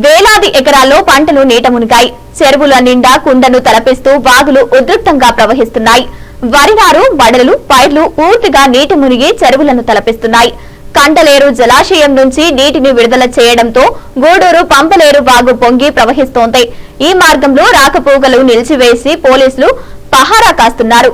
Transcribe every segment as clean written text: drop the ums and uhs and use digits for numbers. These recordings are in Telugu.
వేలాది ఎకరాల్లో పంటలు నీట మునిగాయి. చెరువుల నిండా కుండను తలపిస్తూ వాగులు ఉధృతంగా ప్రవహిస్తున్నాయి. వరి నారు, వడలు, పైర్లు పూర్తిగా నీటి మునిగి చెరువులను తలపిస్తున్నాయి. కండలేరు జలాశయం నుంచి నీటిని విడుదల చేయడంతో గూడూరు పంపలేరు వాగు పొంగి ప్రవహిస్తోంది. ఈ మార్గంలో రాకపోకలు నిలిచివేసి పోలీసులు పహారా కాస్తున్నారు.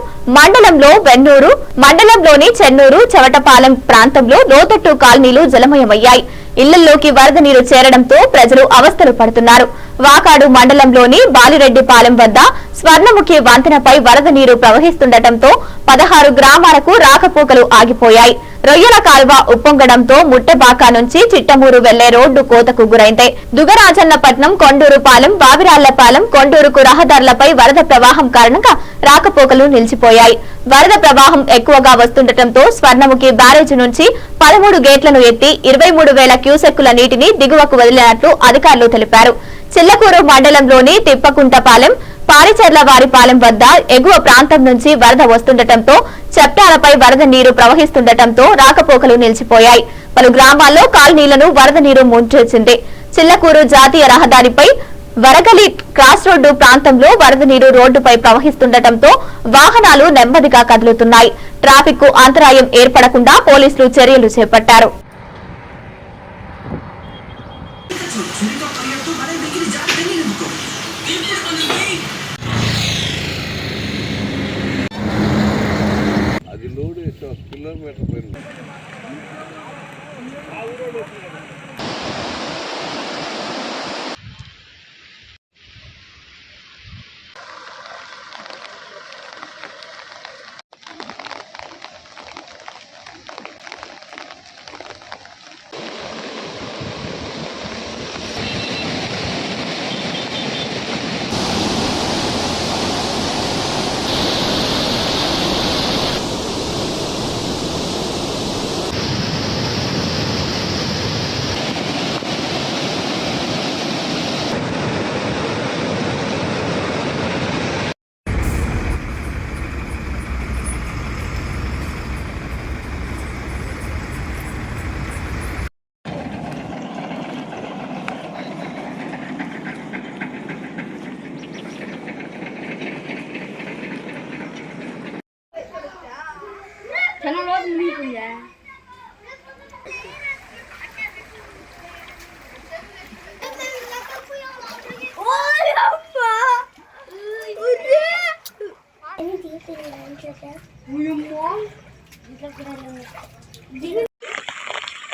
మండలంలోని చెన్నూరు, చవటపాలెం ప్రాంతంలో లోతట్టు కాలనీలు జలమయమయ్యాయి. ఇళ్లలోకి వరద నీరు చేరడంతో ప్రజలు అవస్థలు పడుతున్నారు. వాకాడు మండలంలోని బాలిరెడ్డిపాలెం వద్ద స్వర్ణముఖి వంతెనపై వరద నీరు ప్రవహిస్తుండటంతో 16 గ్రామాలకు రాకపోకలు ఆగిపోయాయి. రొయ్యల కాల్వ ఉప్పొంగడంతో ముట్టెబాక నుంచి చిట్టమూరు వెళ్లే రోడ్డు కోతకు గురైంది. దుగరాజన్నపట్నం, కొండూరుపాలెం, బావిరాళ్లపాలెం, కొండూరుకు రహదారులపై వరద ప్రవాహం కారణంగా రాకపోకలు నిలిచిపోయాయి. వరద ప్రవాహం ఎక్కువగా వస్తుండటంతో స్వర్ణముఖి బ్యారేజీ నుంచి 13 గేట్లను ఎత్తి 23,000 క్యూసెక్కుల నీటిని దిగువకు వదిలినట్లు అధికారులు తెలిపారు. చిల్లకూరు మండలంలోని తిప్పకుంటపాలెం, పారిచర్లవారిపాలెం వద్ద ఎగువ ప్రాంతం నుంచి వరద వస్తుండటంతో చప్టాలపై వరద నీరు ప్రవహిస్తుండటంతో రాకపోకలు నిలిచిపోయాయి. పలు గ్రామాల్లో కాలనీలను వరద నీరు ముంచెత్తింది. చిల్లకూరు జాతీయ రహదారిపై వరగలి క్రాస్ రోడ్డు ప్రాంతంలో వరద నీరు రోడ్డుపై ప్రవహిస్తుండటంతో వాహనాలు నెమ్మదిగా కదులుతున్నాయి. ట్రాఫిక్ కు అంతరాయం ఏర్పడకుండా పోలీసులు చర్యలు చేపట్టారు. కిలోమీటర్ పోయింది.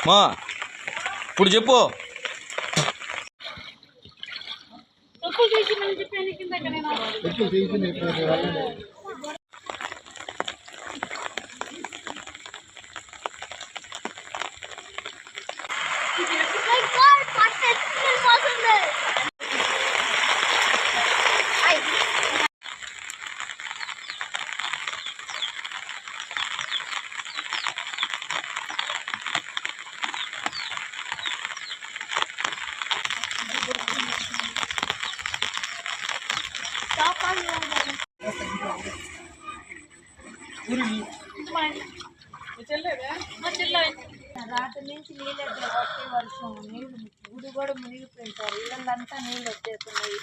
మా ఇప్పుడు చెప్పు. రాత్రి నుంచి నీళ్ళు వచ్చే వర్షం నీళ్ళు గుడి కూడా మునిగిపోయింటారు. ఇళ్ళంతా నీళ్ళు వచ్చేస్తున్నాయి.